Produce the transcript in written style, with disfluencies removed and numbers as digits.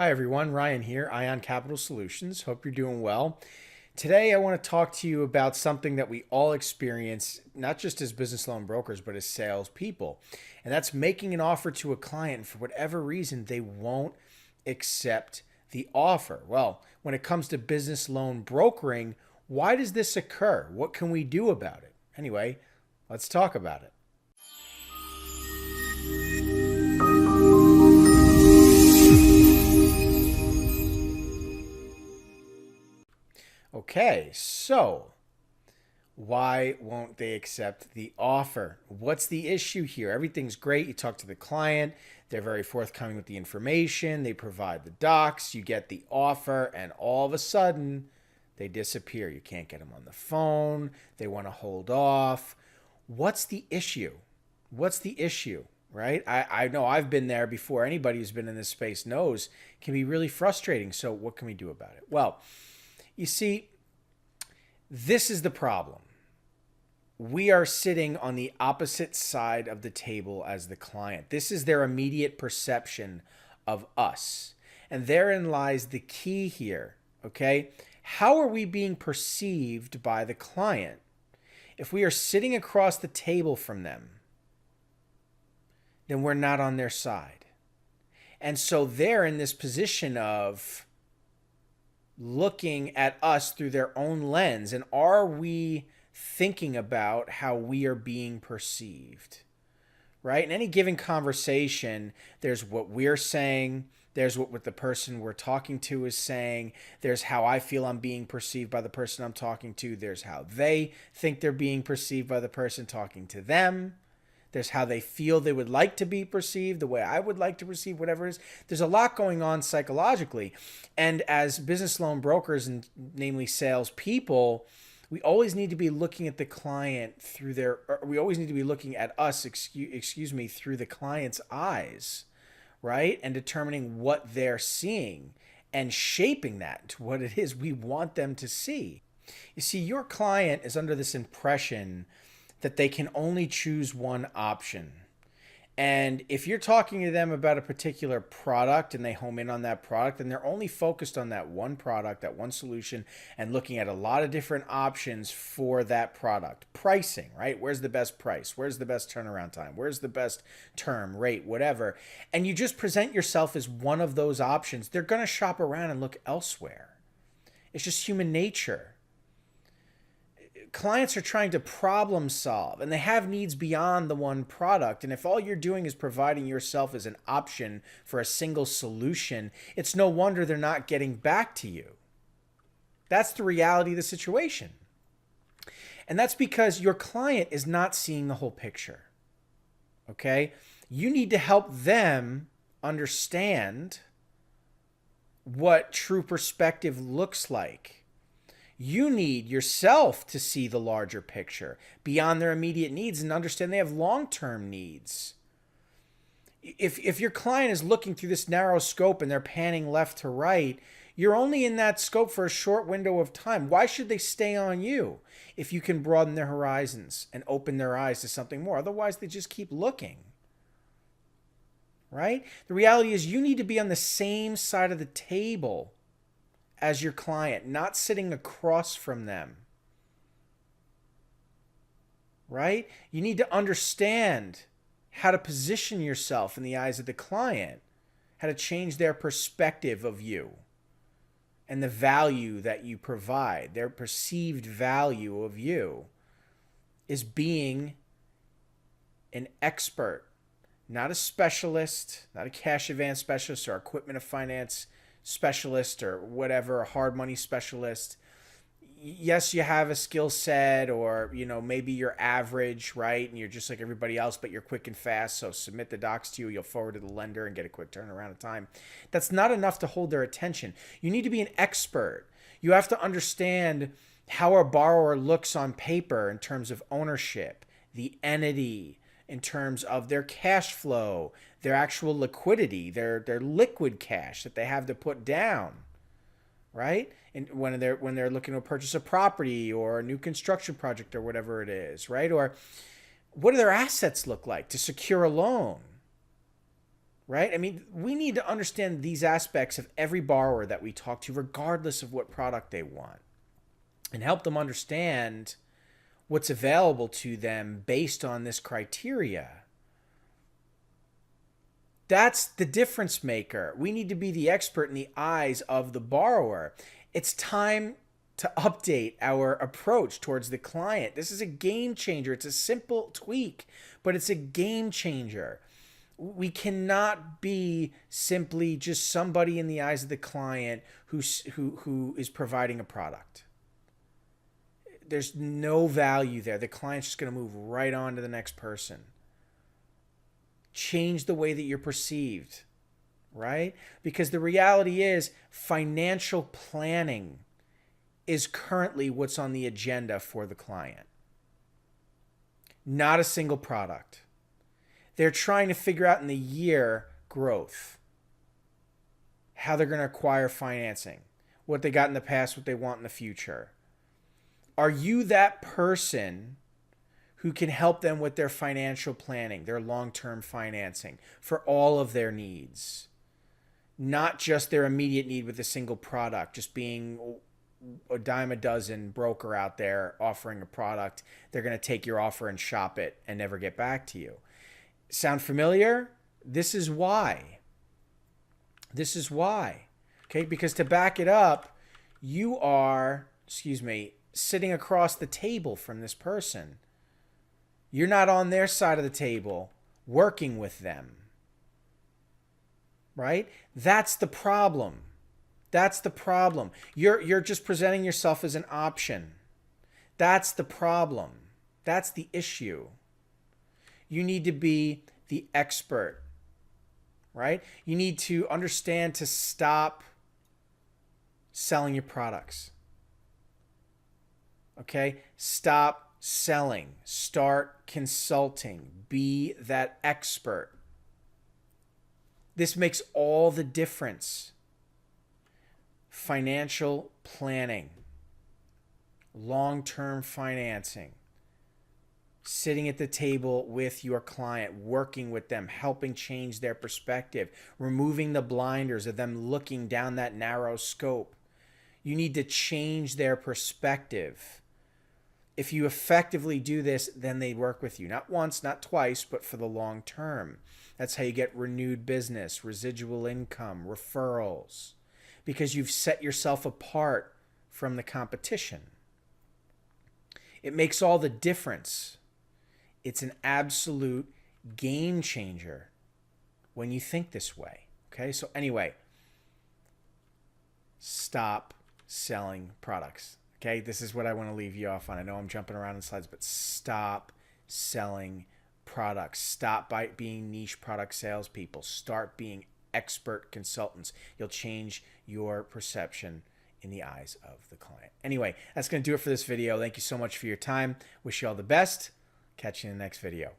Hi everyone, Ryan here, Ion Capital Solutions. Hope you're doing well. Today I want to talk to you about something that we all experience, not just as business loan brokers, but as salespeople. And that's making an offer to a client, and for whatever reason, they won't accept the offer. Well, when it comes to business loan brokering, why does this occur? What can we do about it? Anyway, let's talk about it. Okay, so why won't they accept the offer? What's the issue here? Everything's great. You talk to the client, they're very forthcoming with the information, they provide the docs, you get the offer, and all of a sudden they disappear. You can't get them on the phone, they want to hold off. What's the issue? What's the issue? Right? I know I've been there before. Anybody who's been in this space knows it can be really frustrating. So, what can we do about it? Well, you see, this is the problem. We are sitting on the opposite side of the table as the client. This is their immediate perception of us. And therein lies the key here, okay? How are we being perceived by the client? If we are sitting across the table from them, then we're not on their side. And so they're in this position of looking at us through their own lens. And are we thinking about how we are being perceived? Right? In any given conversation, there's what we're saying, there's what the person we're talking to is saying, there's how I feel I'm being perceived by the person I'm talking to, there's how they think they're being perceived by the person talking to them. There's how they feel they would like to be perceived, the way I would like to perceive whatever it is. There's a lot going on psychologically. And as business loan brokers, and namely salespeople, we always need to be looking at the client through we always need to be looking at us, excuse me, through the client's eyes, right? And determining what they're seeing and shaping that to what it is we want them to see. You see, your client is under this impression that they can only choose one option. And if you're talking to them about a particular product and they home in on that product, and they're only focused on that one product, that one solution, and looking at a lot of different options for that product. Pricing, right? Where's the best price? Where's the best turnaround time? Where's the best term, rate, whatever? And you just present yourself as one of those options. They're going to shop around and look elsewhere. It's just human nature. Clients are trying to problem solve, and they have needs beyond the one product. And if all you're doing is providing yourself as an option for a single solution, it's no wonder they're not getting back to you. That's the reality of the situation. And that's because your client is not seeing the whole picture. Okay? You need to help them understand what true perspective looks like. You need yourself to see the larger picture beyond their immediate needs and understand they have long-term needs. If your client is looking through this narrow scope and they're panning left to right, you're only in that scope for a short window of time. Why should they stay on you if you can broaden their horizons and open their eyes to something more? Otherwise, they just keep looking. Right? The reality is you need to be on the same side of the table as your client, not sitting across from them. Right? You need to understand how to position yourself in the eyes of the client, how to change their perspective of you and the value that you provide. Their perceived value of you is being an expert, not a specialist, not a cash advance specialist or equipment of finance specialist or whatever, a hard money specialist. Yes, you have a skill set, or maybe you're average, right? And you're just like everybody else, but you're quick and fast. So submit the docs to you, you'll forward to the lender and get a quick turnaround of time. That's not enough to hold their attention. You need to be an expert. You have to understand how a borrower looks on paper in terms of ownership, the entity, in terms of their cash flow, their actual liquidity, their liquid cash that they have to put down, right? And when they're looking to purchase a property or a new construction project or whatever it is, right? Or what do their assets look like to secure a loan, right? I mean, we need to understand these aspects of every borrower that we talk to, regardless of what product they want, and help them understand what's available to them based on this criteria. That's the difference maker. We need to be the expert in the eyes of the borrower. It's time to update our approach towards the client. This is a game changer. It's a simple tweak, but it's a game changer. We cannot be simply just somebody in the eyes of the client who is providing a product. There's no value there. The client's just going to move right on to the next person. Change the way that you're perceived, right? Because the reality is financial planning is currently what's on the agenda for the client. Not a single product. They're trying to figure out in the year growth, how they're going to acquire financing, what they got in the past, what they want in the future. Are you that person who can help them with their financial planning, their long-term financing for all of their needs? Not just their immediate need with a single product, just being a dime a dozen broker out there offering a product. They're going to take your offer and shop it and never get back to you. Sound familiar? This is why. This is why. Okay, because to back it up, you are, sitting across the table from this person. You're not on their side of the table working with them. Right? That's the problem. That's the problem. You're just presenting yourself as an option. That's the problem. That's the issue. You need to be the expert, right? You need to understand to stop selling your products. Okay? Stop selling. Start consulting. Be that expert. This makes all the difference. Financial planning, long-term financing, sitting at the table with your client, working with them, helping change their perspective, removing the blinders of them looking down that narrow scope. You need to change their perspective. If you effectively do this, then they work with you. Not once, not twice, but for the long term. That's how you get renewed business, residual income, referrals, because you've set yourself apart from the competition. It makes all the difference. It's an absolute game changer when you think this way. Okay, so anyway, stop selling products. Okay, this is what I want to leave you off on. I know I'm jumping around in slides, but stop selling products. Stop by being niche product salespeople. Start being expert consultants. You'll change your perception in the eyes of the client. Anyway, that's going to do it for this video. Thank you so much for your time. Wish you all the best. Catch you in the next video.